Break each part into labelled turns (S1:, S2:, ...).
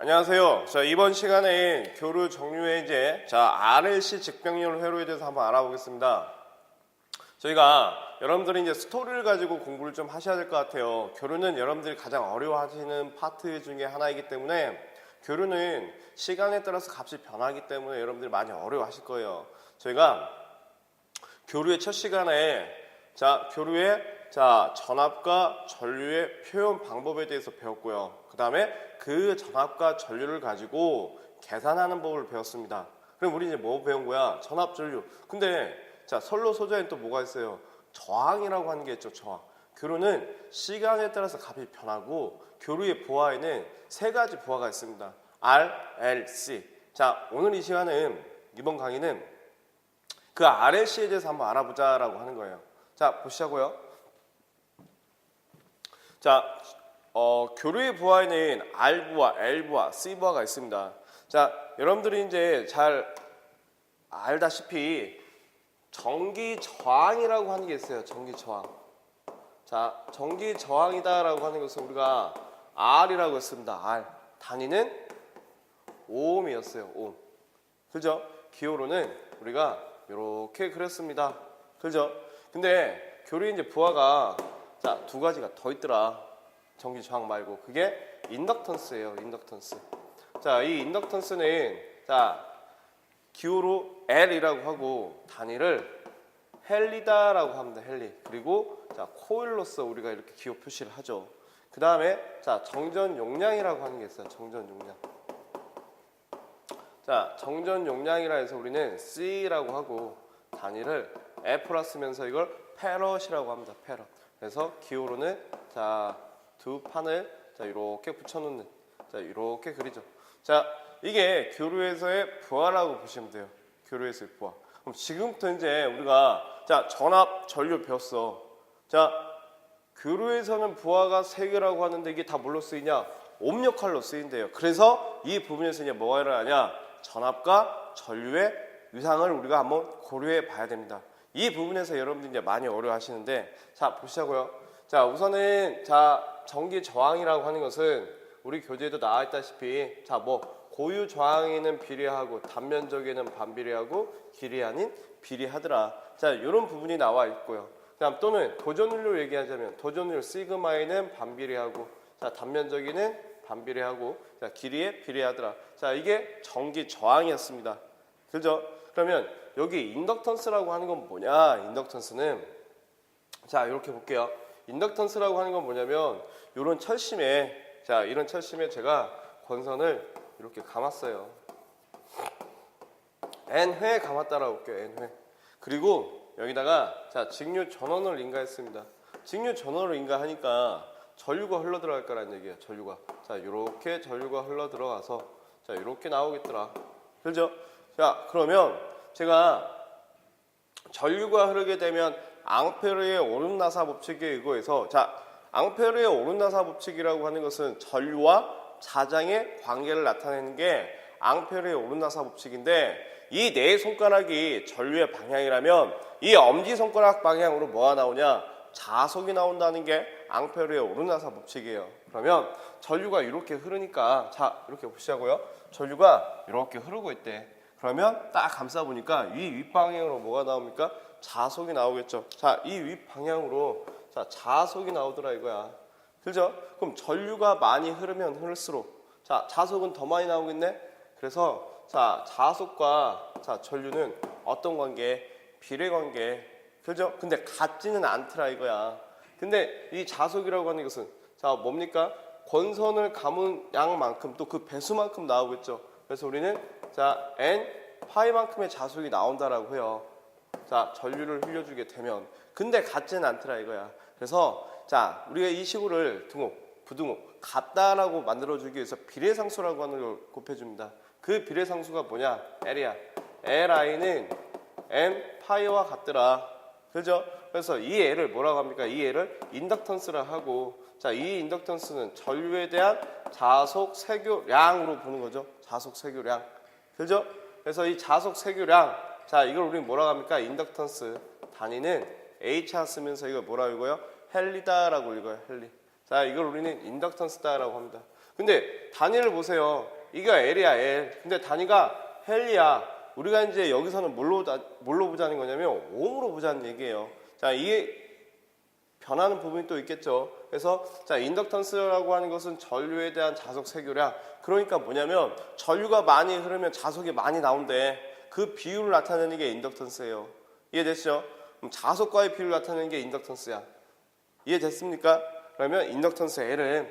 S1: 안녕하세요. 자, 이번 시간에 교류 정류회제 RLC 직병렬 회로에 대해서 한번 알아보겠습니다. 저희가 여러분들이 이제 스토리를 가지고 공부를 좀 하셔야 될 것 같아요. 교류는 여러분들이 가장 어려워하시는 파트 중에 하나이기 때문에 교류는 시간에 따라서 값이 변하기 때문에 여러분들이 많이 어려워하실 거예요. 저희가 교류의 첫 시간에 교류의 전압과 전류의 표현 방법에 대해서 배웠고요. 그 다음에 그 전압과 전류를 가지고 계산하는 법을 배웠습니다. 그럼 우리 이제 뭐 배운 거야? 전압, 전류. 근데 선로 소자에는 또 뭐가 있어요? 저항이라고 하는 게 있죠. 저항. 교류는 시간에 따라서 값이 변하고 교류의 부하에는 세 가지 부하가 있습니다. R, L, C. 오늘 이 시간은 이번 강의는 그 RLC에 대해서 한번 알아보자라고 하는 거예요. 보시자고요. 교류의 부하에는 R부하, L부하, C부하가 있습니다. 여러분들이 이제 잘 알다시피 전기 저항이라고 하는 게 있어요. 전기 저항. 전기 저항이다라고 하는 것은 우리가 R이라고 했습니다. R. 단위는 오음이었어요. 오음. 그죠? 기호로는 우리가 이렇게 그렸습니다. 그죠? 근데 교류의 이제 부하가 두 가지가 더 있더라. 전기 저항 말고. 그게 인덕턴스예요. 인덕턴스. 이 인덕턴스는 기호로 L이라고 하고 단위를 헨리다라고 합니다. 헨리. 그리고 코일로서 우리가 이렇게 기호 표시를 하죠. 그 다음에 정전 용량이라고 하는 게 있어요. 정전 용량. 정전 용량이라 해서 우리는 C라고 하고 단위를 F라 쓰면서 이걸 페럿이라고 합니다. 페럿. 그래서 기호로는 두 판을 이렇게 붙여놓는 이렇게 그리죠. 이게 교류에서의 부하라고 보시면 돼요. 교류에서의 부하. 그럼 지금부터 이제 우리가 전압, 전류 배웠어. 교류에서는 부하가 세 개라고 하는데 이게 다 뭘로 쓰이냐? 옴 역할로 쓰인대요. 그래서 이 부분에서 이제 뭐가 일어나냐? 전압과 전류의 위상을 우리가 한번 고려해 봐야 됩니다. 이 부분에서 여러분들이 이제 많이 어려워하시는데 보시자고요. 우선은 전기 저항이라고 하는 것은 우리 교재에도 나와 있다시피 고유 저항에는 비례하고 단면적에는 반비례하고 길이 아닌 비례하더라. 이런 부분이 나와 있고요. 또는 도전율로 얘기하자면 도전율 시그마에는 반비례하고 단면적에는 반비례하고 길이에 비례하더라. 이게 전기 저항이었습니다. 그죠? 그러면 여기 인덕턴스라고 하는 건 뭐냐? 인덕턴스는 이렇게 볼게요. 인덕턴스라고 하는 건 뭐냐면 이런 철심에 이런 철심에 제가 권선을 이렇게 감았어요. N회 감았다라고 볼게요. N회. 그리고 여기다가 직류 전원을 인가했습니다. 직류 전원을 인가하니까 전류가 흘러 들어갈 거라는 얘기예요. 전류가. 이렇게 전류가 흘러 들어가서 이렇게 나오겠더라. 그렇죠? 그러면 제가 전류가 흐르게 되면 앙페르의 오름나사 법칙에 의거해서 앙페르의 오름나사 법칙이라고 하는 것은 전류와 자장의 관계를 나타내는 게 앙페르의 오름나사 법칙인데 이 네 손가락이 전류의 방향이라면 이 엄지손가락 방향으로 뭐가 나오냐? 자속이 나온다는 게 앙페르의 오름나사 법칙이에요. 그러면 전류가 이렇게 흐르니까 이렇게 보시자고요. 전류가 이렇게 흐르고 있대. 그러면 딱 감싸보니까 이 윗방향으로 뭐가 나옵니까? 자속이 나오겠죠. 이 윗방향으로 자속이 나오더라 이거야. 그죠? 그럼 전류가 많이 흐르면 흐를수록 자속은 더 많이 나오겠네? 그래서 자속과 전류는 어떤 관계? 비례관계. 그죠? 근데 같지는 않더라 이거야. 근데 이 자속이라고 하는 것은 뭡니까? 권선을 감은 양만큼 또 그 배수만큼 나오겠죠. 그래서 우리는 N 파이만큼의 자속이 나온다라고 해요. 전류를 흘려주게 되면. 근데 같지는 않더라 이거야. 그래서 우리가 이 시구를 등호, 부등호 같다라고 만들어주기 위해서 비례상수라고 하는 걸 곱해줍니다. 그 비례상수가 뭐냐? L이야. Li는 N 파이와 같더라. 그죠? 그래서 이 L을 뭐라고 합니까? 이 L을 인덕턴스라 하고 이 인덕턴스는 전류에 대한 자속 세교량으로 보는 거죠. 자속 세교량. 그죠? 그래서 이 자속 세교량 이걸 우리는 뭐라고 합니까? 인덕턴스 단위는 H하 쓰면서 이걸 뭐라고 읽어요? 헨리다라고 읽어요. 헨리. 자, 이걸 우리는 인덕턴스다라고 합니다. 근데 단위를 보세요. 이게 L이야, L. 근데 단위가 헬리야. 우리가 이제 여기서는 뭘로 보자는 거냐면 옴으로 보자는 얘기예요. 자, 이게 변하는 부분이 또 있겠죠. 그래서 자, 인덕턴스라고 하는 것은 전류에 대한 자석 세교량. 그러니까 뭐냐면 전류가 많이 흐르면 자석이 많이 나온대. 그 비율을 나타내는 게 인덕턴스예요. 이해됐죠? 그럼 자석과의 비율을 나타내는 게 인덕턴스야. 이해됐습니까? 그러면 인덕턴스 L은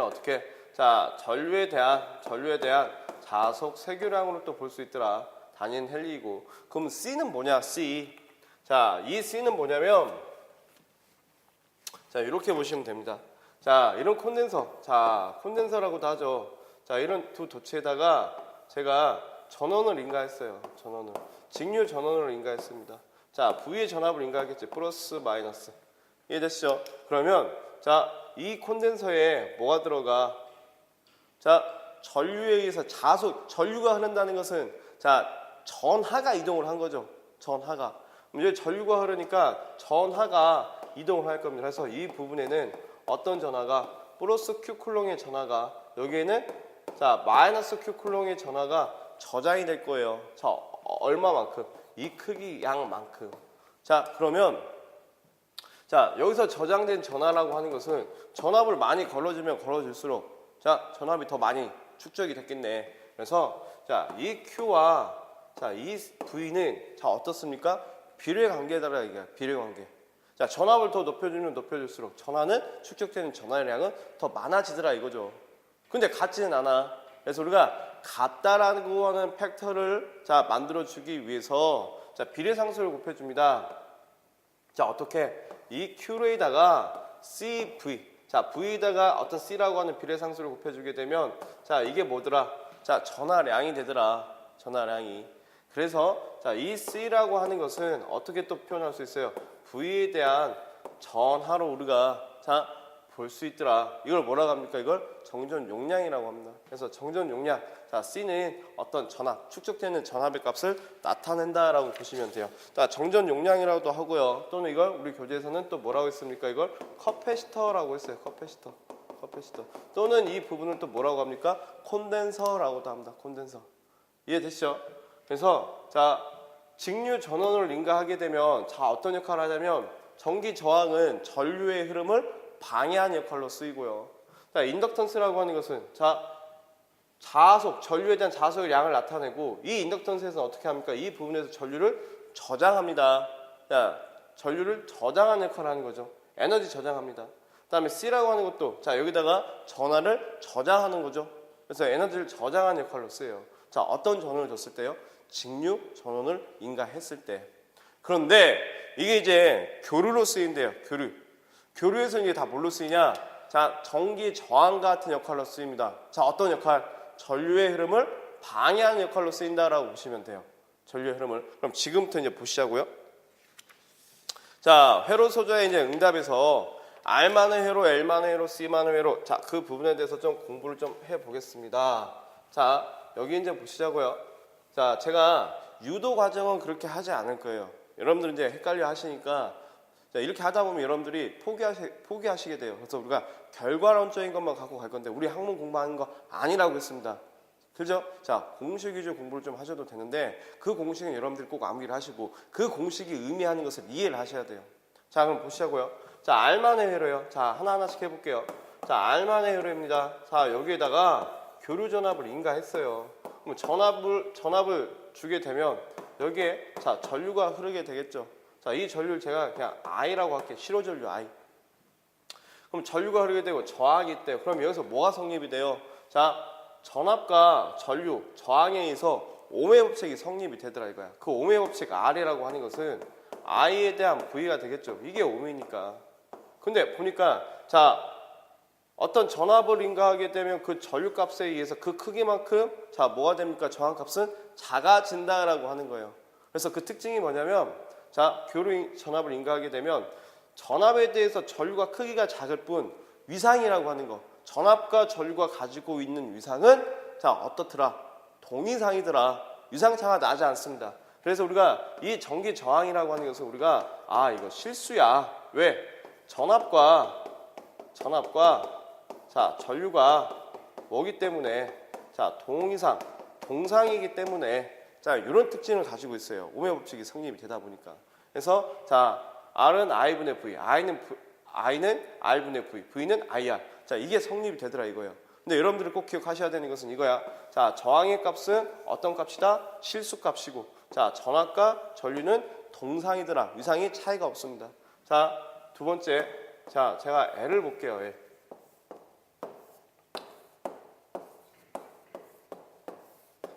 S1: 어떻게? 자, 전류에 대한 자석 세교량으로 또 볼 수 있더라. 단위는 헬리이고. 그럼 C는 뭐냐? C. 자, 이 C는 뭐냐면 자, 이렇게 보시면 됩니다. 자, 이런 콘덴서. 자, 콘덴서라고도 하죠. 자, 이런 두 도체에다가 제가 전원을 인가했어요. 전원을. 직류 전원을 인가했습니다. 자, V의 전압을 인가하겠지. 플러스 마이너스. 이해됐죠? 그러면 자, 이 콘덴서에 뭐가 들어가? 자, 전류에 의해서 전류가 흐른다는 것은 자, 전하가 이동을 한 거죠. 전하가. 이제 전류가 흐르니까 전하가 이동을 할 겁니다. 그래서 이 부분에는 어떤 전하가 플러스 Q 쿨롱의 전하가 여기에는 자, 마이너스 Q 쿨롱의 전하가 저장이 될 거예요. 자, 얼마만큼? 이 크기 양만큼. 자, 그러면 자, 여기서 저장된 전하라고 하는 것은 전압을 많이 걸어주면 걸어줄수록 자, 전압이 더 많이 축적이 됐겠네. 그래서 자, 이 Q와 자, 이 V는 자, 어떻습니까? 비례 관계다라 이게 비례 관계. 자, 전압을 더 높여주면 높여줄수록 전하는 축적되는 전하량은 더 많아지더라 이거죠. 근데 같지는 않아. 그래서 우리가 같다라고 하는 팩터를 자, 만들어주기 위해서 자, 비례상수를 곱해줍니다. 자, 어떻게? 이 Q에다가 CV. 자, V에다가 어떤 C라고 하는 비례상수를 곱해주게 되면 자, 이게 뭐더라? 자, 전하량이 되더라. 전하량이. 그래서 자, 이 C라고 하는 것은 어떻게 또 표현할 수 있어요? V에 대한 전하로 우리가 자, 볼 수 있더라. 이걸 뭐라고 합니까? 이걸 정전 용량이라고 합니다. 그래서 정전 용량. 자, C는 어떤 전압, 축적되는 전압의 값을 나타낸다라고 보시면 돼요. 자, 정전 용량이라고도 하고요. 또는 이걸 우리 교재에서는 또 뭐라고 했습니까? 이걸 커패시터라고 했어요. 커패시터. 또는 이 부분을 또 뭐라고 합니까? 콘덴서라고도 합니다. 콘덴서. 이해되시죠? 그래서 자, 직류 전원을 인가하게 되면 자, 어떤 역할을 하냐면 전기 저항은 전류의 흐름을 방해하는 역할로 쓰이고요. 자, 인덕턴스라고 하는 것은 자, 자속, 전류에 대한 자석의 양을 나타내고 이 인덕턴스에서는 어떻게 합니까? 이 부분에서 전류를 저장합니다. 자, 전류를 저장하는 역할을 하는 거죠. 에너지 저장합니다. 그 다음에 C라고 하는 것도 자, 여기다가 전하를 저장하는 거죠. 그래서 에너지를 저장하는 역할로 쓰여요. 자, 어떤 전원을 줬을 때요? 직류 전원을 인가했을 때. 그런데 이게 이제 교류로 쓰인대요. 교류에서 이게 다 뭘로 쓰이냐? 자, 전기 저항 같은 역할로 쓰입니다. 자, 어떤 역할? 전류의 흐름을 방해하는 역할로 쓰인다라고 보시면 돼요. 전류의 흐름을. 그럼 지금부터 이제 보시자고요. 자, 회로 소저의 이제 응답에서 R만의 회로, L만의 회로, C만의 회로. 자, 그 부분에 대해서 좀 공부를 좀 해보겠습니다. 자, 여기 이제 보시자고요. 자, 제가 유도 과정은 그렇게 하지 않을 거예요. 여러분들 이제 헷갈려 하시니까 자, 이렇게 하다 보면 여러분들이 포기하시게 돼요. 그래서 우리가 결과론적인 것만 갖고 갈 건데 우리 학문 공부하는 거 아니라고 했습니다. 그죠? 자, 공식 위주 공부를 좀 하셔도 되는데 그 공식은 여러분들이 꼭 암기를 하시고 그 공식이 의미하는 것을 이해를 하셔야 돼요. 자, 그럼 보시자고요. 자, R만의 회로요. 자, 하나하나씩 해볼게요. 자, R만의 회로입니다. 자, 여기에다가 교류 전압을 인가했어요. 그럼 전압을 주게 되면 여기에 자, 전류가 흐르게 되겠죠. 자, 이 전류를 제가 그냥 I라고 할게요. 실호전류 I. 그럼 전류가 흐르게 되고 저항이 있대요. 그럼 여기서 뭐가 성립이 돼요? 자, 전압과 전류, 저항에 의해서 오음의 법칙이 성립이 되더라 이거야. 그 오음의 법칙 R이라고 하는 것은 I에 대한 V가 되겠죠. 이게 오음이니까. 근데 보니까 자, 어떤 전압을 인가하게 되면 그 전류값에 의해서 그 크기만큼 자, 뭐가 됩니까? 저항값은 작아진다라고 하는 거예요. 그래서 그 특징이 뭐냐면 자, 교류 전압을 인가하게 되면 전압에 대해서 전류가 크기가 작을 뿐 위상이라고 하는 거, 전압과 전류가 가지고 있는 위상은 자, 어떻더라? 동위상이더라. 위상차가 나지 않습니다. 그래서 우리가 이 전기 저항이라고 하는 것은 우리가 이거 실수야. 왜? 전압과 전압과 자, 전류가 뭐기 때문에 자, 동상이기 때문에 자, 이런 특징을 가지고 있어요. 오메 법칙이 성립이 되다 보니까. 그래서 자, R은 I분의 V, I는 R분의 V, V는 IR. 자, 이게 성립이 되더라 이거예요. 근데 여러분들이 꼭 기억하셔야 되는 것은 이거야. 자, 저항의 값은 어떤 값이다? 실수값이고, 자, 전압과 전류는 동상이더라. 위상이 차이가 없습니다. 자, 두 번째, 자, 제가 L을 볼게요. L.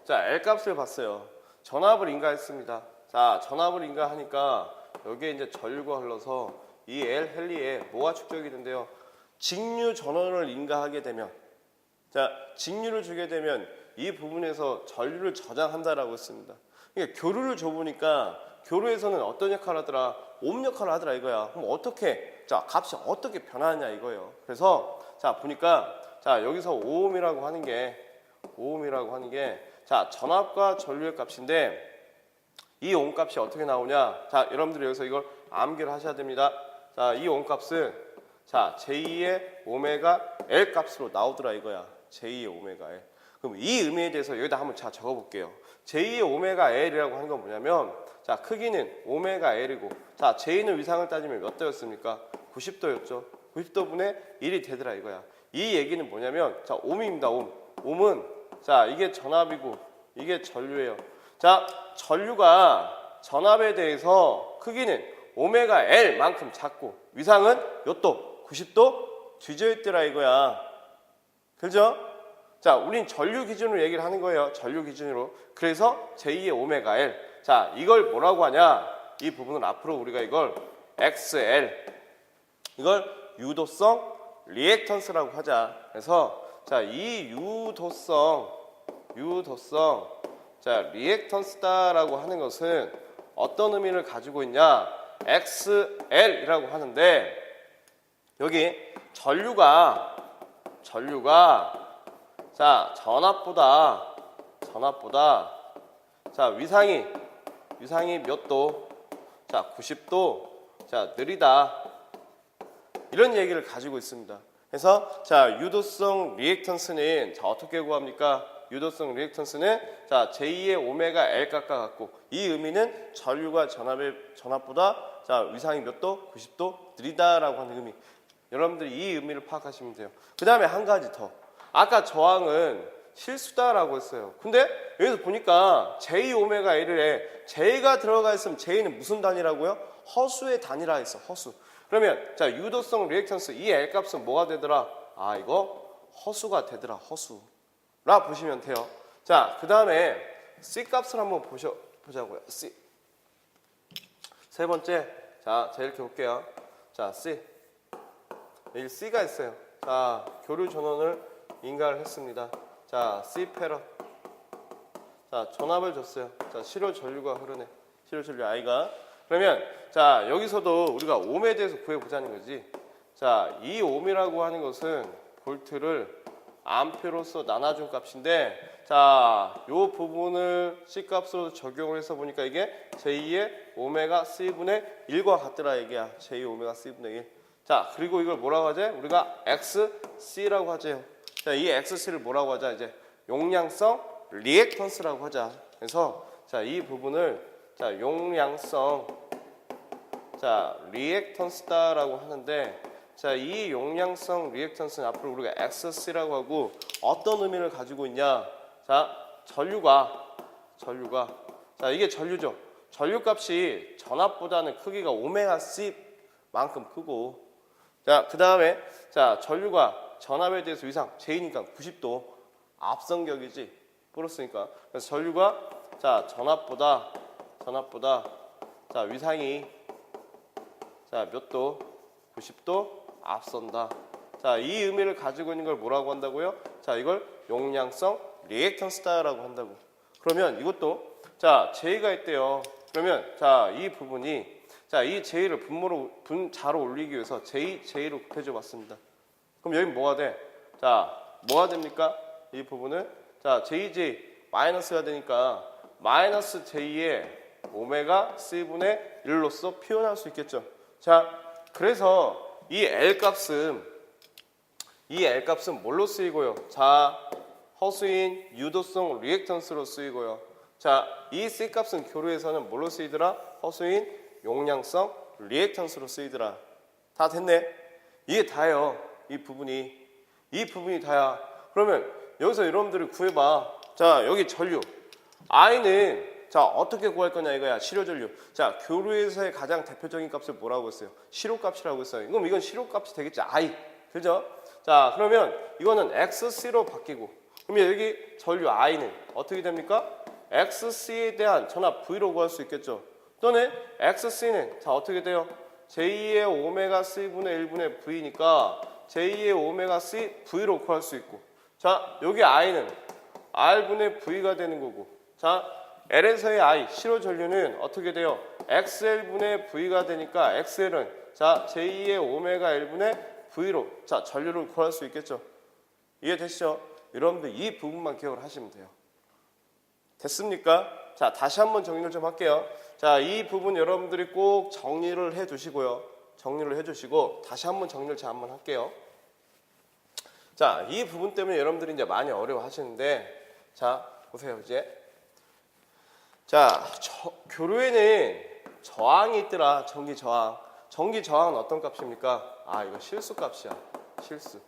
S1: 자, L 값을 봤어요. 전압을 인가했습니다. 자, 전압을 인가하니까 여기에 이제 전류가 흘러서 이 L 헬리에 뭐가 축적이 된대요? 직류 전원을 인가하게 되면, 자, 직류를 주게 되면 이 부분에서 전류를 저장한다라고 했습니다. 그러니까 교류를 줘보니까 교류에서는 어떤 역할을 하더라? 옴 역할을 하더라 이거야. 그럼 어떻게, 자, 값이 어떻게 변하냐 이거예요. 그래서 자, 보니까 자, 여기서 5옴이라고 하는 게 자, 전압과 전류의 값인데 이 옴 값이 어떻게 나오냐? 자, 여러분들이 여기서 이걸 암기를 하셔야 됩니다. 자, 이 옴 값은 자, 제2의 오메가 L 값으로 나오더라 이거야. 제2의 오메가 L. 그럼 이 의미에 대해서 여기다 한번 자 적어 볼게요. 제2의 오메가 L이라고 하는 건 뭐냐면 자, 크기는 오메가 L이고 자, 제2는 위상을 따지면 몇 도였습니까? 90도였죠. 90도분의 1이 되더라 이거야. 이 얘기는 뭐냐면 자, 옴입니다. 옴은 자, 이게 전압이고 이게 전류예요. 자, 전류가 전압에 대해서 크기는 오메가 L만큼 작고 위상은 몇 도? 90도 뒤져 있더라 이거야. 그죠? 자, 우린 전류 기준으로 얘기를 하는 거예요. 전류 기준으로. 그래서 제2의 오메가 L. 자, 이걸 뭐라고 하냐? 이 부분은 앞으로 우리가 이걸 XL. 이걸 유도성 리액턴스라고 하자. 그래서 자, 이 유도성 자, 리액턴스다라고 하는 것은 어떤 의미를 가지고 있냐? XL이라고 하는데 여기 전류가 자, 전압보다 자, 위상이 몇 도? 자, 90도. 자, 느리다. 이런 얘기를 가지고 있습니다. 그래서 자, 유도성 리액턴스는 자, 어떻게 구합니까? 유도성 리액턴스는 자, 제2의 오메가 L 값과 같고 이 의미는 전류가 전압보다 자, 위상이 몇 도? 90도 느리다라고 하는 의미. 여러분들이 이 의미를 파악하시면 돼요. 그 다음에 한 가지 더. 아까 저항은 실수다라고 했어요. 근데 여기서 보니까 제2 오메가 L에 J가 들어가 있으면 J는 무슨 단위라고요? 허수의 단위라 했어. 허수. 그러면 자, 유도성 리액턴스 이 L 값은 뭐가 되더라? 아, 이거 허수가 되더라. 허수라 보시면 돼요. 자, 그 다음에 C 값을 한번 보자고요. C. 세 번째. 자, 이렇게 볼게요. 자, C. 여기 C가 있어요. 자, 교류 전원을 인가를 했습니다. 자, C 패럿. 자, 전압을 줬어요. 자, 실효 전류가 흐르네. 실효 전류 I가. 그러면 자, 여기서도 우리가 옴에 대해서 구해보자는 거지. 자, 이 옴이라고 하는 것은 볼트를 암페로서 나눠준 값인데 자, 요 부분을 C 값으로 적용을 해서 보니까 이게 제2의 오메가 C분의 1과 같더라 이게야. 제2 오메가 C분의 1. 자, 그리고 이걸 뭐라고 하지? 우리가 XC라고 하죠. 자, 이 XC를 뭐라고 하자? 이제 용량성 리액턴스라고 하자. 그래서 자, 이 부분을 자, 용량성 자, 리액턴스다라고 하는데 자, 이 용량성 리액턴스는 앞으로 우리가 XC라고 하고 어떤 의미를 가지고 있냐? 자, 전류가 자, 이게 전류죠. 전류값이 전압보다는 크기가 오메가 C만큼 크고 자, 그 다음에 자, 전류가 전압에 대해서 위상 J니까 90도 앞성격이지 플러스니까. 그래서 전류가 자, 전압보다 자, 위상이 자, 몇 도? 90도 앞선다. 자, 이 의미를 가지고 있는 걸 뭐라고 한다고요? 자, 이걸 용량성 리액턴스다라고 한다고. 그러면 이것도 자, J가 있대요. 그러면 자, 이 부분이 자, 이 J를 분자로 올리기 위해서 J로 곱해줘 봤습니다. 그럼 여기 뭐가 돼? 자, 뭐가 됩니까? 이 부분은 자, JJ 마이너스가 되니까 마이너스 J의 오메가 C분의 1로서 표현할 수 있겠죠. 자, 그래서 이 L 값은 이 L 값은 뭘로 쓰이고요? 자, 허수인 유도성 리액턴스로 쓰이고요. 자, 이 C 값은 교류에서는 뭘로 쓰이더라? 허수인 용량성 리액턴스로 쓰이더라. 다 됐네. 이게 다예요. 이 부분이 다야. 그러면 여기서 여러분들이 구해봐. 자, 여기 전류 I는 자 어떻게 구할 거냐 이거야. 실효전류. 자, 교류에서의 가장 대표적인 값을 뭐라고 했어요? 실효값이라고 했어요. 그럼 이건 실효값이 되겠지. I. 그죠? 자, 그러면 이거는 XC로 바뀌고, 그러면 여기 전류 I는 어떻게 됩니까? XC에 대한 전압 V로 구할 수 있겠죠. 또는 XC는 자 어떻게 돼요? j2의 오메가 C분의 1분의 V니까 j2의 오메가 C V로 구할 수 있고, 자 여기 I는 R분의 V가 되는 거고, 자 L에서의 I 실효전류는 어떻게 돼요? XL분의 V가 되니까 XL은 자 j2의 오메가 L분의 V로 자 전류를 구할 수 있겠죠. 이해되시죠? 여러분들 이 부분만 기억을 하시면 돼요. 됐습니까? 자, 다시 한번 정리를 좀 할게요. 자, 이 부분 여러분들이 꼭 정리를 해 두시고요. 정리를 해 주시고 다시 한번 정리를 제가 한번 할게요. 자, 이 부분 때문에 여러분들이 이제 많이 어려워 하시는데, 자, 보세요, 이제. 자, 교류에는 저항이 있더라. 전기 저항. 전기 저항은 어떤 값입니까? 아, 이거 실수 값이야. 실수.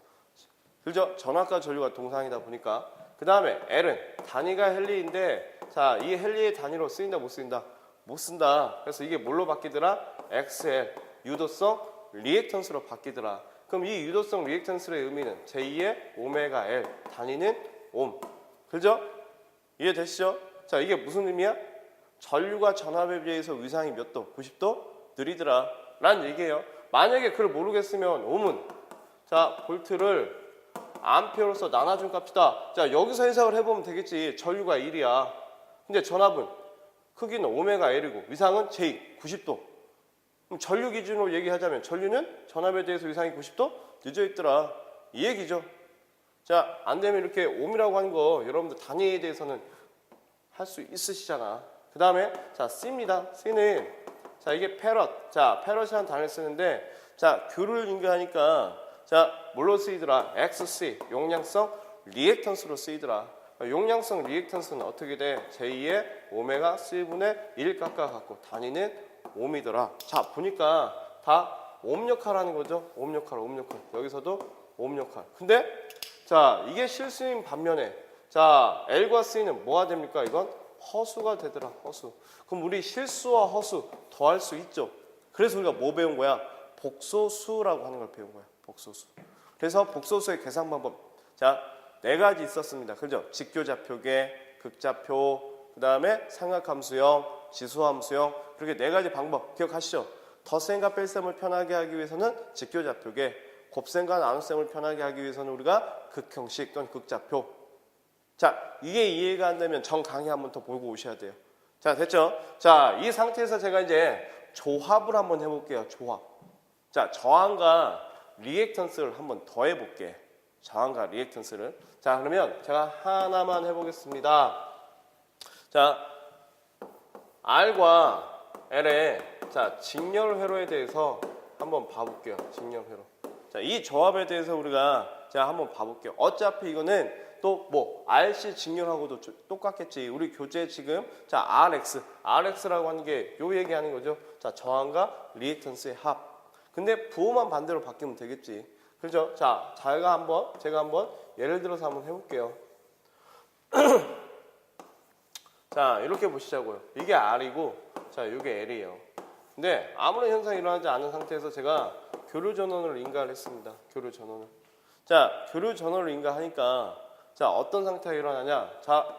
S1: 그죠? 전압과 전류가 동상이다 보니까. 그 다음에 L은 단위가 헨리인데, 자, 이 헨리의 단위로 쓰인다 못 쓰인다? 못 쓴다. 그래서 이게 뭘로 바뀌더라? XL, 유도성 리액턴스로 바뀌더라. 그럼 이 유도성 리액턴스의 의미는 제2의 오메가 L, 단위는 옴. 그죠? 이해되시죠? 자, 이게 무슨 의미야? 전류가 전압에 비해서 위상이 몇 도? 90도? 느리더라 라는 얘기예요. 만약에 그걸 모르겠으면 옴은 자, 볼트를 암페어로서 나눠준 값이다. 자, 여기서 해석을 해보면 되겠지. 전류가 1이야. 근데 전압은 크기는 오메가 L이고 위상은 J, 90도. 그럼 전류 기준으로 얘기하자면 전류는 전압에 대해서 위상이 90도 늦어 있더라. 이 얘기죠. 자, 안 되면 이렇게 옴이라고 하는 거 여러분들 단위에 대해서는 할 수 있으시잖아. 그 다음에 자, C입니다. C는 자, 이게 페럿. 자, 페럿이라는 단어를 쓰는데, 자, 교류를 인가하니까 자, 뭘로 쓰이더라? XC, 용량성 리액턴스로 쓰이더라. 용량성 리액턴스는 어떻게 돼? 제2의 오메가 C분의 1 깎아갖고 단위는 옴이더라. 자, 보니까 다 옴 역할하는 거죠. 옴 역할. 여기서도 옴 역할. 근데 자, 이게 실수인 반면에 자, L과 C는 뭐가 됩니까? 이건 허수가 되더라. 허수. 그럼 우리 실수와 허수 더할 수 있죠. 그래서 우리가 뭐 배운 거야? 복소수라고 하는 걸 배운 거야. 복소수. 그래서 복소수의 계산 방법. 자, 4가지 있었습니다. 그죠? 직교좌표계, 극좌표, 그 다음에 삼각함수형, 지수함수형. 그렇게 4가지 방법 기억하시죠? 덧셈과 뺄셈을 편하게 하기 위해서는 직교좌표계, 곱셈과 나눗셈을 편하게 하기 위해서는 우리가 극형식 또는 극좌표. 자, 이게 이해가 안 되면 정 강의 한번 더 보고 오셔야 돼요. 자, 됐죠? 자, 이 상태에서 제가 이제 조합을 한번 해볼게요. 조합. 자, 저항과 리액턴스를 한번 더 해볼게. 저항과 리액턴스를. 자, 그러면 제가 하나만 해보겠습니다. 자, R과 L의 자, 직렬회로에 대해서 한번 봐볼게요. 직렬회로. 자, 이 조합에 대해서 우리가 자, 한번 봐볼게요. 어차피 이거는 또 뭐 RC 직렬하고도 똑같겠지. 우리 교재 지금 자, RX라고 하는 게 요 얘기하는 거죠. 자, 저항과 리액턴스의 합. 근데 부호만 반대로 바뀌면 되겠지. 그죠? 자, 제가 한번 예를 들어서 한번 해볼게요. 자, 이렇게 보시자고요. 이게 R이고, 자, 이게 L이에요. 근데 아무런 현상이 일어나지 않은 상태에서 제가 교류 전원을 인가를 했습니다. 교류 전원을. 자, 교류 전원을 인가하니까 자, 어떤 상태가 일어나냐? 자,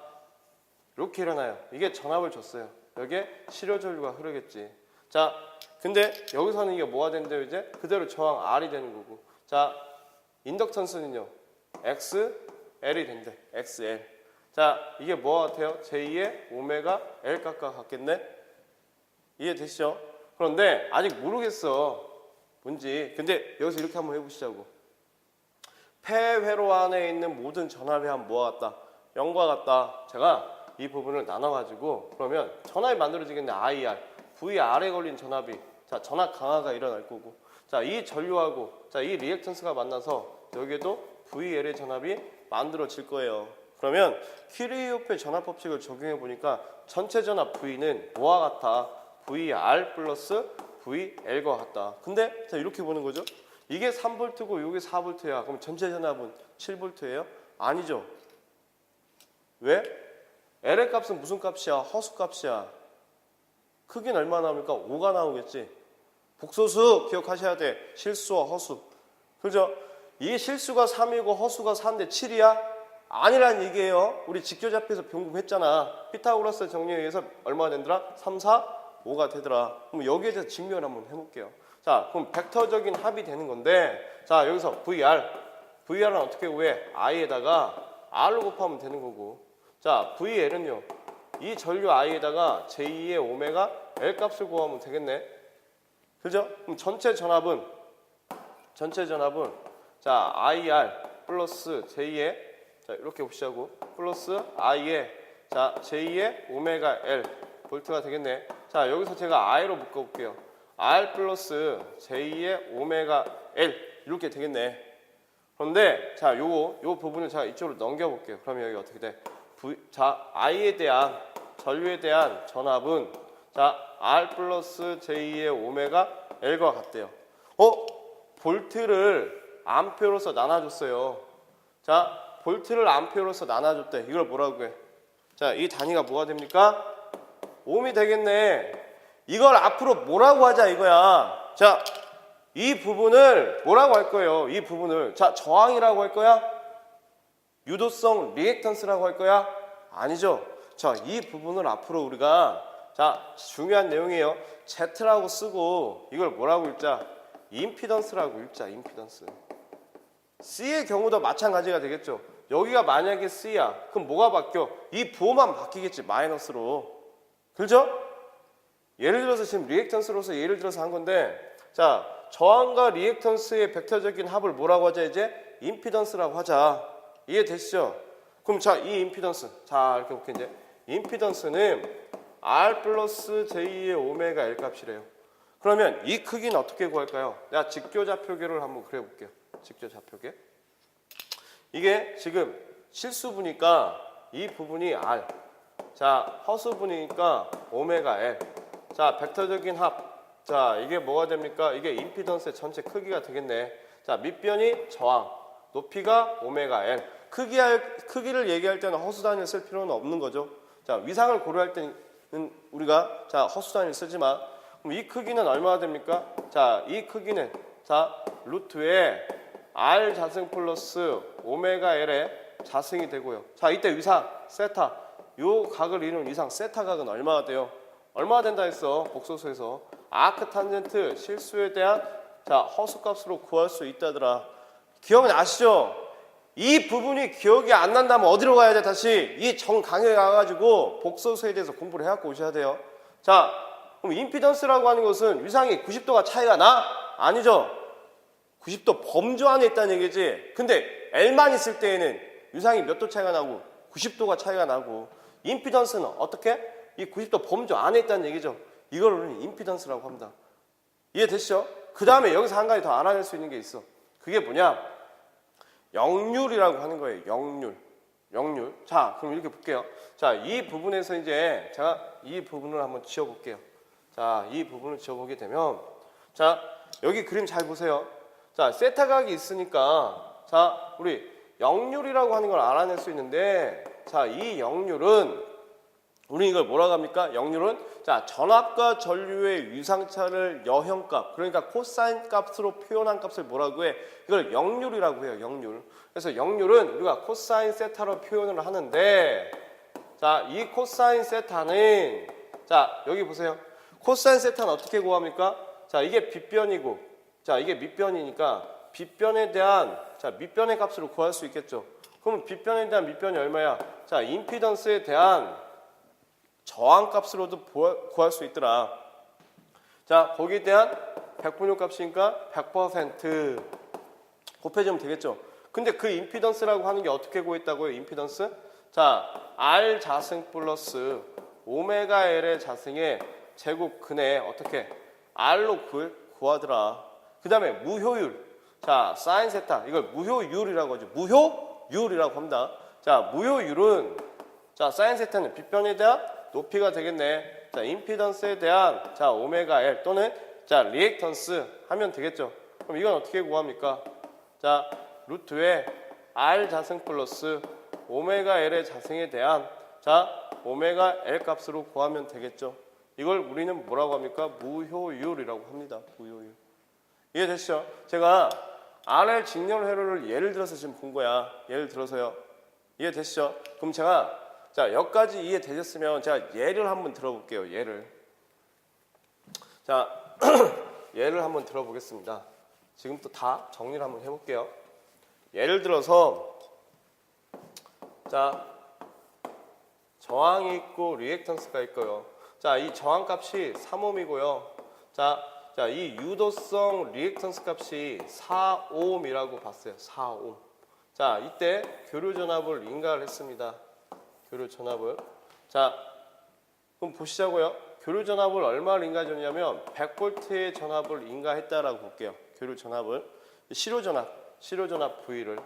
S1: 이렇게 일어나요. 이게 전압을 줬어요. 여기에 실효전류가 흐르겠지. 자, 근데 여기서는 이게 뭐가 된대요? 이제 그대로 저항 R이 되는 거고. 자, 인덕턴스는요. XL이 된대. XL. 자, 이게 뭐 같아요? 제2의 오메가 L 값과 같겠네? 이해되시죠? 그런데 아직 모르겠어. 뭔지. 근데 여기서 이렇게 한번 해보시자고. 폐회로 안에 있는 모든 전압의 합 뭐와 같다? 0과 같다. 제가 이 부분을 나눠가지고 그러면 전압이 만들어지겠네. IR. VR에 걸린 전압이 자, 전압 강화가 일어날 거고. 자, 이 전류하고 자, 이 리액턴스가 만나서 여기에도 VL의 전압이 만들어질 거예요. 그러면 키르호프의 전압 법칙을 적용해 보니까 전체 전압 V는 뭐와 같아? VR 플러스 VL과 같다. 근데 자 이렇게 보는 거죠. 이게 3V고 이게 4V야. 그럼 전체 전압은 7V예요? 아니죠. 왜? L의 값은 무슨 값이야? 허수 값이야. 크기는 얼마 나옵니까? 5가 나오겠지. 복소수 기억하셔야 돼. 실수와 허수. 그죠? 이 실수가 3이고 허수가 4인데 7이야? 아니란 얘기예요. 우리 직교잡혀서 변금했잖아. 피타고라스 정리에 의해서 얼마가 되더라? 3, 4, 5가 되더라. 그럼 여기에 대해서 증명을 한번 해볼게요. 자, 그럼 벡터적인 합이 되는 건데, 자, 여기서 VR은 어떻게 구해? I에다가 R로 곱하면 되는 거고, 자, VL은요, 이 전류 I에다가 j2의 오메가 L 값을 구하면 되겠네. 그죠? 그럼 전체 전압은, 자, IR 플러스 J의, 자, 이렇게 보시자고, 플러스 I의, 자, J의 오메가 L 볼트가 되겠네. 자, 여기서 제가 I로 묶어볼게요. R 플러스 J의 오메가 L 이렇게 되겠네. 그런데 자, 요 부분을 제가 이쪽으로 넘겨볼게요. 그러면 여기 어떻게 돼? 자, I에 대한 전류에 대한 전압은 자, R 플러스 J의 오메가 L과 같대요. 볼트를 암페어로서 나눠줬어요. 자, 볼트를 암페어로서 나눠줬대. 이걸 뭐라고 해? 자, 이 단위가 뭐가 됩니까? 옴이 되겠네. 이걸 앞으로 뭐라고 하자 이거야. 자, 이 부분을 뭐라고 할 거예요? 이 부분을 자, 저항이라고 할 거야? 유도성 리액턴스라고 할 거야? 아니죠. 자, 이 부분을 앞으로 우리가 자, 중요한 내용이에요. Z라고 쓰고 이걸 뭐라고 읽자? 임피던스라고 읽자. 임피던스. C의 경우도 마찬가지가 되겠죠. 여기가 만약에 C야. 그럼 뭐가 바뀌어? 이 부호만 바뀌겠지. 마이너스로. 그렇죠? 예를 들어서 지금 리액턴스로서 예를 들어서 한 건데, 자, 저항과 리액턴스의 벡터적인 합을 뭐라고 하자? 이제 임피던스라고 하자. 이해되시죠? 그럼 자, 이 임피던스, 자, 이렇게 볼게요. 이제 임피던스는 R 플러스 J의 오메가 L 값이래요. 그러면 이 크기는 어떻게 구할까요? 내가 직교좌표계를 한번 그려볼게요. 직교좌표계. 이게 지금 실수분이니까 이 부분이 R, 자, 허수분이니까 오메가 L. 자, 벡터적인 합. 자, 이게 뭐가 됩니까? 이게 임피던스의 전체 크기가 되겠네. 자, 밑변이 저항, 높이가 오메가 L. 크기를 얘기할 때는 허수 단위를 쓸 필요는 없는 거죠. 자, 위상을 고려할 때는 우리가 자, 허수 단위를 쓰지만, 그럼 이 크기는 얼마나 됩니까? 자, 이 크기는 자, 루트에 R 자승 플러스 오메가 L의 자승이 되고요. 자, 이때 위상 세타, 요 각을 이루는 위상 세타 각은 얼마나 돼요? 얼마나 된다 했어? 복소수에서 아크 탄젠트 실수에 대한 자, 허수값으로 구할 수 있다더라. 기억나시죠? 이 부분이 기억이 안 난다면 어디로 가야 돼? 다시 이 정강에 가가지고 복소수에 대해서 공부를 해갖고 오셔야 돼요. 자, 그럼 임피던스라고 하는 것은 위상이 90도가 차이가 나? 아니죠. 90도 범주 안에 있다는 얘기지. 근데 L만 있을 때에는 위상이 몇 도 차이가 나고 90도가 차이가 나고, 임피던스는 어떻게? 이 90도 범주 안에 있다는 얘기죠. 이걸 우리는 임피던스라고 합니다. 이해되시죠? 그 다음에 여기서 한 가지 더 알아낼 수 있는 게 있어. 그게 뭐냐? 역률이라고 하는 거예요. 역률. 자, 그럼 이렇게 볼게요. 자, 이 부분에서 이제 제가 이 부분을 한번 지워볼게요. 자, 이 부분을 지워보게 되면, 자, 여기 그림 잘 보세요. 자, 세타각이 있으니까, 자, 우리 역률이라고 하는 걸 알아낼 수 있는데, 자, 이 역률은 우리 이걸 뭐라고 합니까? 역률은 자, 전압과 전류의 위상차를 여형값, 그러니까 코사인 값으로 표현한 값을 뭐라고 해? 이걸 역률이라고 해요. 역률. 그래서 역률은 우리가 코사인 세타로 표현을 하는데, 자, 이 코사인 세타는 자, 여기 보세요. 코사인 세타는 어떻게 구합니까? 자, 이게 빗변이고, 자, 이게 밑변이니까 빗변에 대한 자, 밑변의 값으로 구할 수 있겠죠. 그러면 빗변에 대한 밑변이 얼마야? 자, 임피던스에 대한 저항값으로도 구할 수 있더라. 자, 거기에 대한 백분율 값이니까 100% 곱해주면 되겠죠. 근데 그 임피던스라고 하는 게 어떻게 구했다고요? 임피던스? 자, R 자승 플러스 오메가 L의 자승의 제곱 근에 어떻게 R로 구하더라. 그 다음에 무효율. 자, 사인 세타. 이걸 무효율이라고 하죠. 무효율이라고 합니다. 자, 무효율은 자, 사인 세타는 빗변에 대한 높이가 되겠네. 자, 임피던스에 대한 자, 오메가 L 또는 자, 리액턴스 하면 되겠죠. 그럼 이건 어떻게 구합니까? 자, 루트에 R 자승 플러스 오메가 L의 자승에 대한 자, 오메가 L 값으로 구하면 되겠죠. 이걸 우리는 뭐라고 합니까? 무효율이라고 합니다. 무효율. 이해되시죠? 제가 RL 직렬 회로를 예를 들어서 지금 본 거야. 예를 들어서요. 이해되시죠? 그럼 제가 자, 여기까지 이해되셨으면 제가 예를 한번 들어볼게요. 예를. 자, 예를 한번 들어보겠습니다. 지금부터 다 정리를 한번 해볼게요. 예를 들어서 자, 저항이 있고 리액턴스가 있고요. 자, 이 저항값이 3옴이고요. 자, 이 유도성 리액턴스 값이 4옴이라고 봤어요. 4옴. 자, 이때 교류 전압을 인가를 했습니다. 교류 전압을. 자, 그럼 보시자고요. 교류 전압을 얼마를 인가해줬냐면 100V의 전압을 인가했다라고 볼게요. 교류 전압을. 실효 전압 V를.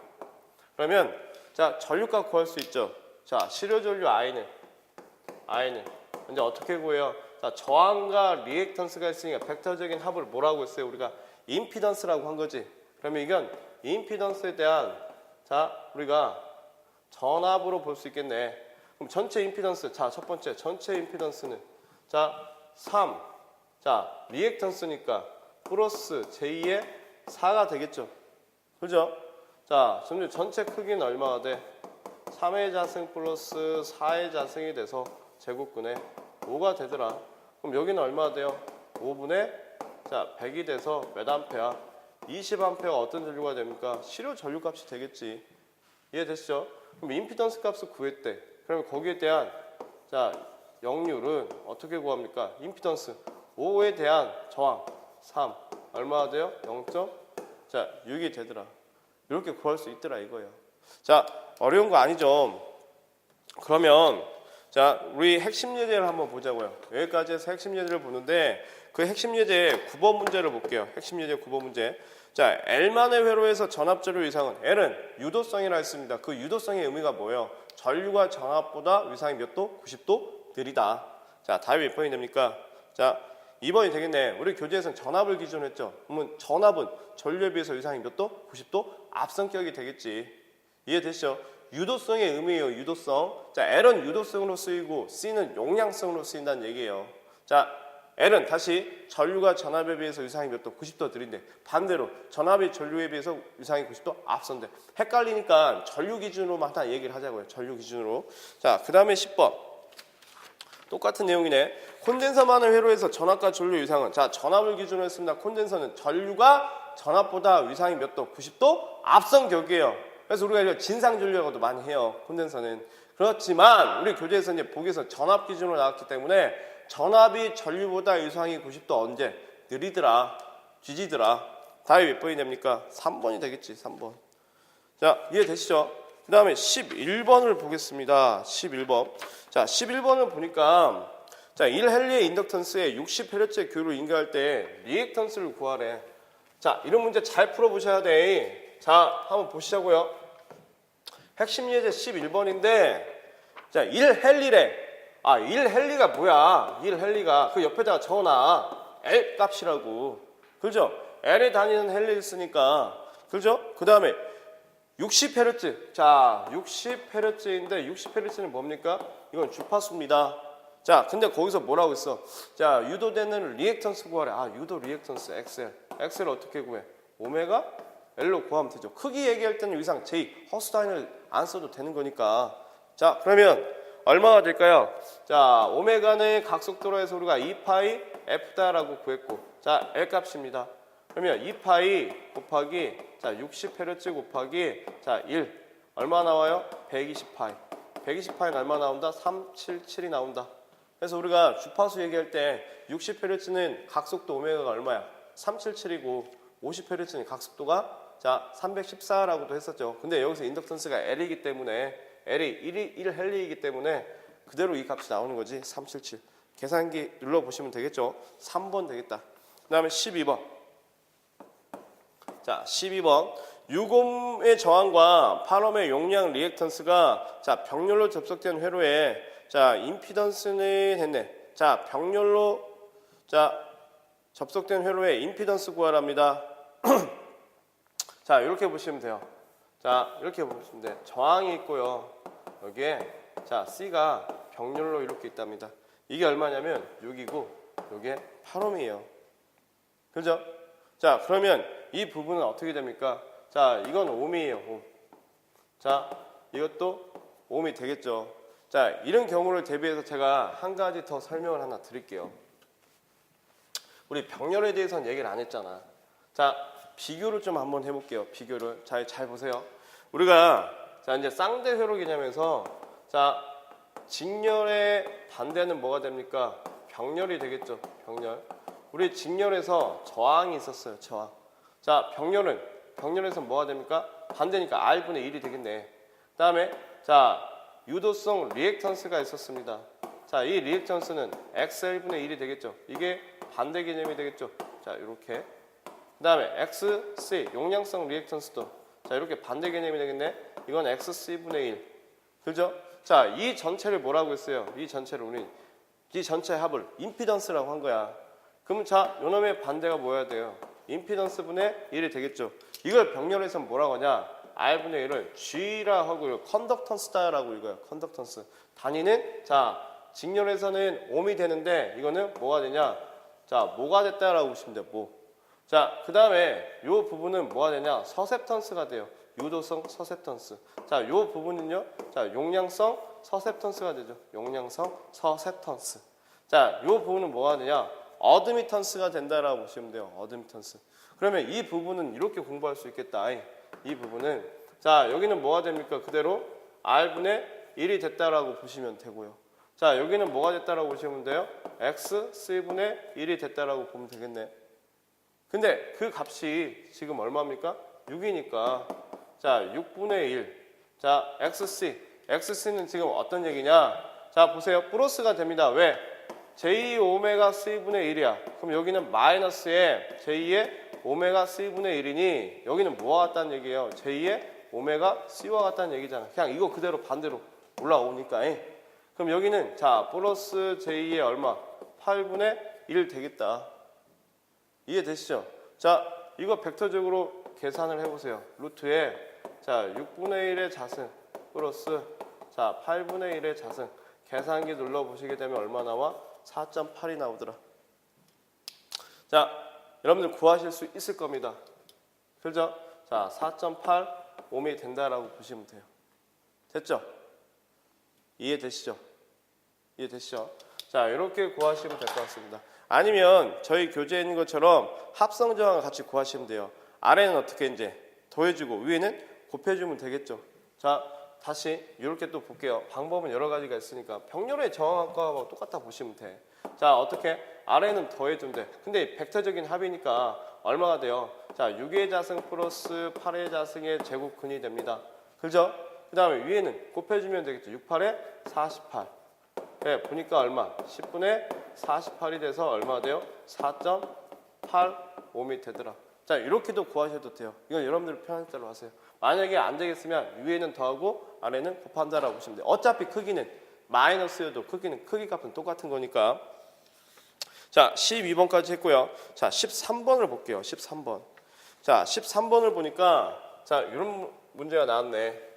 S1: 그러면 자, 전류값 구할 수 있죠. 자, 실효 전류 I는 이제 어떻게 구해요? 자, 저항과 리액턴스가 있으니까 벡터적인 합을 뭐라고 했어요? 우리가 임피던스라고 한 거지. 그러면 이건 임피던스에 대한 자, 우리가 전압으로 볼 수 있겠네. 그럼 전체 임피던스. 자, 첫 번째 전체 임피던스는 자, 3. 자, 리액턴스니까 플러스 j2의 4가 되겠죠. 그죠? 자, 점점 전체 크기는 얼마가 돼? 3의 자승 플러스 4의 자승이 돼서 제곱근에 5가 되더라. 그럼 여기는 얼마가 돼요? 5분의 자, 100이 돼서 몇 암페어? 20암페어가 어떤 전류가 됩니까? 실효 전류값이 되겠지. 이해되시죠? 그럼 임피던스 값을 구했대. 그러면 거기에 대한 자, 역률은 어떻게 구합니까? 임피던스 5에 대한 저항 3 얼마가 돼요? 0. 자, 6이 되더라. 이렇게 구할 수 있더라 이거예요. 자, 어려운 거 아니죠? 그러면 자, 우리 핵심 예제를 한번 보자고요. 여기까지 해서 핵심 예제를 보는데 그 핵심 예제 9번 문제를 볼게요. 핵심 예제 9번 문제. 자, L만의 회로에서 전압전류 위상은 L은 유도성이라 했습니다. 그 유도성의 의미가 뭐예요? 전류가 전압보다 위상이 몇 도? 90도 느리다. 자, 답이 몇 번이 됩니까? 자, 2번이 되겠네. 우리 교재에서는 전압을 기준으로 했죠. 그러면 전압은 전류에 비해서 위상이 몇 도? 90도 앞성격이 되겠지. 이해되시죠? 유도성의 의미예요. 유도성. 자, L은 유도성으로 쓰이고 C는 용량성으로 쓰인다는 얘기예요. 자, L은 다시 전류가 전압에 비해서 위상이 몇 도? 90도 느린데 반대로 전압이 전류에 비해서 위상이 90도 앞선데 헷갈리니까 전류 기준으로만 다 얘기를 하자고요. 전류 기준으로. 자, 그 다음에 10번 똑같은 내용이네. 콘덴서만의 회로에서 전압과 전류 위상은 자, 전압을 기준으로 했습니다. 콘덴서는 전류가 전압보다 위상이 몇 도? 90도 앞선 격이에요. 그래서 우리가 이거 진상 전류라고도 많이 해요. 콘덴서는. 그렇지만 우리 교재에서 이제 보기에서 전압 기준으로 나왔기 때문에 전압이 전류보다 위상이 90도 언제? 느리더라. 뒤지더라. 답이 몇 번이 됩니까? 3번이 되겠지. 3번. 자, 이해되시죠? 그 다음에 11번을 보겠습니다. 11번. 자, 11번을 보니까 자, 1헨리의 인덕턴스에 60Hz의 교류를 인가할 때 리액턴스를 구하래. 자, 이런 문제 잘 풀어보셔야 돼. 자, 한번 보시자고요. 핵심 예제 11번인데 자, 1헨리래. 아, 1헨리가 뭐야? 1헨리가 그 옆에다가 적어놔. L 값이라고. 그죠? L에 다니는 헨리를 쓰니까. 그죠? 그 다음에 60Hz. 자, 60Hz인데 60Hz는 뭡니까? 이건 주파수입니다. 자, 근데 거기서 뭐라고 했어? 자, 유도되는 리액턴스 구하래. 아, 유도 리액턴스 XL. XL 어떻게 구해? 오메가 L로 구하면 되죠. 크기 얘기할 때는 위상 J, 허스다인을 안 써도 되는 거니까. 자, 그러면 얼마가 될까요? 자, 오메가는 각속도로에서 우리가 2파이 F다라고 구했고, 자, L 값입니다. 그러면 2파이 곱하기 자, 60Hz 곱하기 자, 1 얼마 나와요? 120파이. 120파이는 얼마 나온다? 377이 나온다. 그래서 우리가 주파수 얘기할 때 60Hz는 각속도 오메가가 얼마야? 377이고 50Hz는 각속도가 자, 314라고도 했었죠. 근데 여기서 인덕턴스가 L이기 때문에 L이 1헨리이기 때문에 그대로 이 값이 나오는 거지. 377. 계산기 눌러보시면 되겠죠. 3번 되겠다. 그 다음에 12번. 자, 12번. 6옴의 저항과 8옴의 용량 리액턴스가 자, 병렬로 접속된 회로에 자, 임피던스는 됐네. 자, 병렬로 자, 접속된 회로에 임피던스 구하랍니다. 자, 이렇게 보시면 돼요. 자, 이렇게 보시면 돼요. 저항이 있고요. 여기에 자, C가 병렬로 이렇게 있답니다. 이게 얼마냐면 6이고 이게 8옴이에요. 그죠? 자, 그러면 이 부분은 어떻게 됩니까? 자, 이건 옴이에요. 옴. 자, 이것도 옴이 되겠죠. 자, 이런 경우를 대비해서 제가 한 가지 더 설명을 하나 드릴게요. 우리 병렬에 대해서는 얘기를 안 했잖아. 자, 비교를 좀 한번 해볼게요. 비교를. 잘 보세요. 우리가 자, 이제 쌍대 회로 개념에서 자, 직렬의 반대는 뭐가 됩니까? 병렬이 되겠죠. 병렬. 우리 직렬에서 저항이 있었어요. 저항. 자, 병렬에서 뭐가 됩니까? 반대니까 R분의 1이 되겠네. 그 다음에 자, 유도성 리액턴스가 있었습니다. 자, 이 리액턴스는 XL분의 1이 되겠죠. 이게 반대 개념이 되겠죠. 자, 이렇게. 그 다음에 XC, 용량성 리액턴스도 자, 이렇게 반대 개념이 되겠네. 이건 XC분의 1. 그죠? 자, 이 전체를 뭐라고 했어요? 이 전체를 우리 이 전체 합을 임피던스라고 한 거야. 그럼 자, 요놈의 반대가 뭐여야 돼요? 임피던스분의 1이 되겠죠. 이걸 병렬에서 뭐라고 하냐? R분의 1을 G라 하고요. 컨덕턴스다라고 읽어요. 컨덕턴스. 단위는 자, 직렬에서는 옴이 되는데 이거는 뭐가 되냐? 자, 뭐가 됐다라고 보시면 돼요. 뭐. 자, 그 다음에 요 부분은 뭐가 되냐? 서셉턴스가 돼요. 유도성 서셉턴스. 자, 요 부분은요. 자, 용량성 서셉턴스가 되죠. 용량성 서셉턴스. 자, 요 부분은 뭐가 되냐? 어드미턴스가 된다라고 보시면 돼요. 어드미턴스. 그러면 이 부분은 이렇게 공부할 수 있겠다. 이 부분은 자, 여기는 뭐가 됩니까? 그대로 R분의 1이 됐다라고 보시면 되고요. 자, 여기는 뭐가 됐다라고 보시면 돼요? X, C분의 1이 됐다라고 보면 되겠네. 근데 그 값이 지금 얼마입니까? 6이니까 자, 6분의 1. 자, XC는 지금 어떤 얘기냐? 자, 보세요. 플러스가 됩니다. 왜? J 오메가 C분의 1이야. 그럼 여기는 마이너스에 J의 오메가 C분의 1이니 여기는 뭐와 같다는 얘기예요? J의 오메가 C와 같다는 얘기잖아. 그냥 이거 그대로 반대로 올라오니까. 그럼 여기는 자, 플러스 J의 얼마? 8분의 1 되겠다. 이해되시죠? 자, 이거 벡터적으로 계산을 해보세요. 루트에 자, 6분의 1의 자승 플러스 자, 8분의 1의 자승. 계산기 눌러보시게 되면 얼마 나와? 4.8이 나오더라. 자, 여러분들 구하실 수 있을 겁니다. 그죠? 자, 4.8 옴이 된다라고 보시면 돼요. 됐죠? 이해되시죠? 이해되시죠? 자, 이렇게 구하시면 될 것 같습니다. 아니면 저희 교재에 있는 것처럼 합성 저항을 같이 구하시면 돼요. 아래는 어떻게 이제 더해주고 위에는 곱해주면 되겠죠. 자, 다시 이렇게 또 볼게요. 방법은 여러 가지가 있으니까 병렬의 저항학과하고 똑같아 보시면 돼. 자, 어떻게? 아래는 더해주면 돼. 근데 벡터적인 합이니까 얼마가 돼요? 자, 6의 자승 플러스 8의 자승의 제곱근이 됩니다. 그죠? 그 다음에 위에는 곱해주면 되겠죠. 6, 8에 48. 네, 보니까 얼마? 10분의 48이 돼서 얼마가 돼요? 4.85이 되더라. 자, 이렇게도 구하셔도 돼요. 이건 여러분들 편할 대로 하세요. 만약에 안 되겠으면 위에는 더하고 아래는 곱한다라고 보시면 돼요. 어차피 크기는 마이너스여도 크기 값은 똑같은 거니까. 자, 12번까지 했고요. 자, 13번을 볼게요. 13번. 자, 13번을 보니까 자, 이런 문제가 나왔네.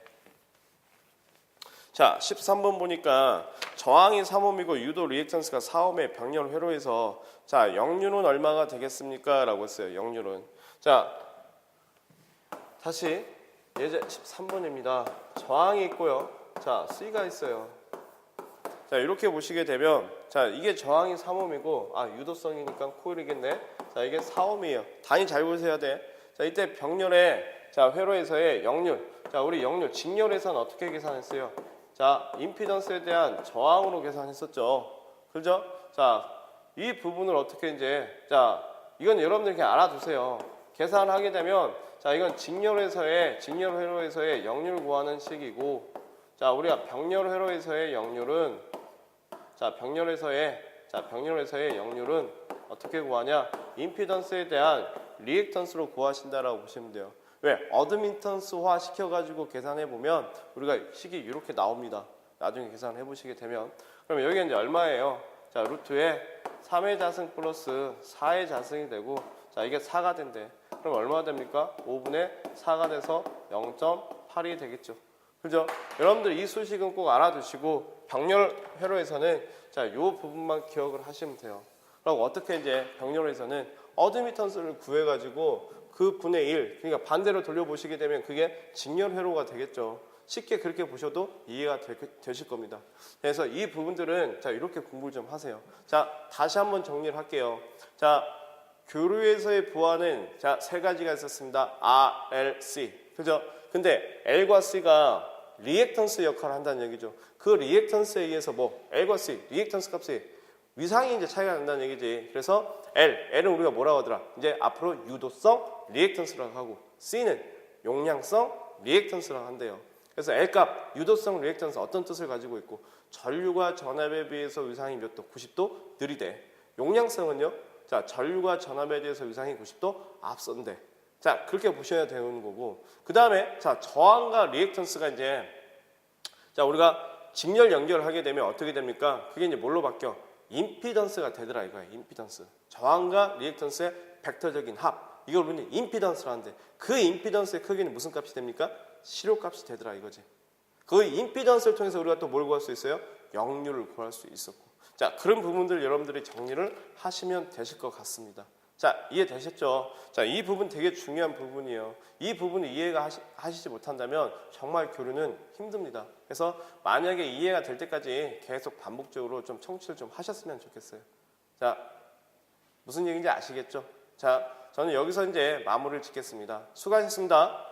S1: 자, 13번 보니까 저항이 3옴이고 유도 리액턴스가 4옴의 병렬 회로에서 자, 역률은 얼마가 되겠습니까? 라고 했어요. 역률은. 자, 다시 예제 13번입니다. 저항이 있고요. 자, C가 있어요. 자, 이렇게 보시게 되면 자, 이게 저항이 3옴이고 아, 유도성이니까 코일이겠네. 자, 이게 4옴이에요. 단위 잘 보셔야 돼. 자, 이때 병렬의 자, 회로에서의 역률. 자, 우리 역률 직렬에서는 어떻게 계산했어요? 자, 임피던스에 대한 저항으로 계산했었죠. 그죠? 자, 이 부분을 어떻게 이제 자, 이건 여러분들 그냥 알아두세요. 계산을 하게 되면 자, 이건 직렬 회로에서의 역률 구하는 식이고 자, 우리가 병렬 회로에서의 역률은 자, 병렬에서의 역률은 어떻게 구하냐? 임피던스에 대한 리액턴스로 구하신다라고 보시면 돼요. 왜? 어드미턴스화 시켜가지고 계산해보면 우리가 식이 이렇게 나옵니다. 나중에 계산해 보시게 되면. 그럼 여기가 이제 얼마예요? 자, 루트에 3의 자승 플러스 4의 자승이 되고, 자, 이게 4가 된대. 그럼 얼마가 됩니까? 5분의 4가 돼서 0.8이 되겠죠. 그죠? 여러분들 이 수식은 꼭 알아두시고, 병렬회로에서는 자, 요 부분만 기억을 하시면 돼요. 그럼 어떻게 이제 병렬에서는 어드미턴스를 구해가지고 그 분의 1, 그러니까 반대로 돌려보시게 되면 그게 직렬회로가 되겠죠. 쉽게 그렇게 보셔도 이해가 되실 겁니다. 그래서 이 부분들은 자, 이렇게 공부를 좀 하세요. 자, 다시 한번 정리를 할게요. 자, 교류에서의 부하는 자, 세 가지가 있었습니다. R, L, C. 그죠? 근데 L과 C가 리액턴스 역할을 한다는 얘기죠. 그 리액턴스에 의해서 뭐 L과 C, 리액턴스 값이 위상이 이제 차이가 난다는 얘기지. 그래서 L은 우리가 뭐라고 하더라? 이제 앞으로 유도성 리액턴스라고 하고, C는 용량성 리액턴스라고 한대요. 그래서 L값, 유도성 리액턴스 어떤 뜻을 가지고 있고, 전류와 전압에 비해서 위상이 몇 도? 90도 느리대. 용량성은요? 자, 전류와 전압에 대해서 위상이 90도 앞선대. 자, 그렇게 보셔야 되는 거고, 그 다음에 자, 저항과 리액턴스가 이제 자, 우리가 직렬 연결을 하게 되면 어떻게 됩니까? 그게 이제 뭘로 바뀌어? 임피던스가 되더라 이거야. 임피던스. 저항과 리액턴스의 벡터적인 합. 이걸 우리는 임피던스라는데, 그 임피던스의 크기는 무슨 값이 됩니까? 실효값이 되더라 이거지. 그 임피던스를 통해서 우리가 또 뭘 구할 수 있어요? 역류를 구할 수 있었고. 자, 그런 부분들 여러분들이 정리를 하시면 되실 것 같습니다. 자, 이해되셨죠? 자, 이 부분 되게 중요한 부분이에요. 이 부분을 이해가 하시지 못한다면 정말 교류는 힘듭니다. 그래서 만약에 이해가 될 때까지 계속 반복적으로 좀 청취를 좀 하셨으면 좋겠어요. 자, 무슨 얘기인지 아시겠죠? 자, 저는 여기서 이제 마무리를 짓겠습니다. 수고하셨습니다.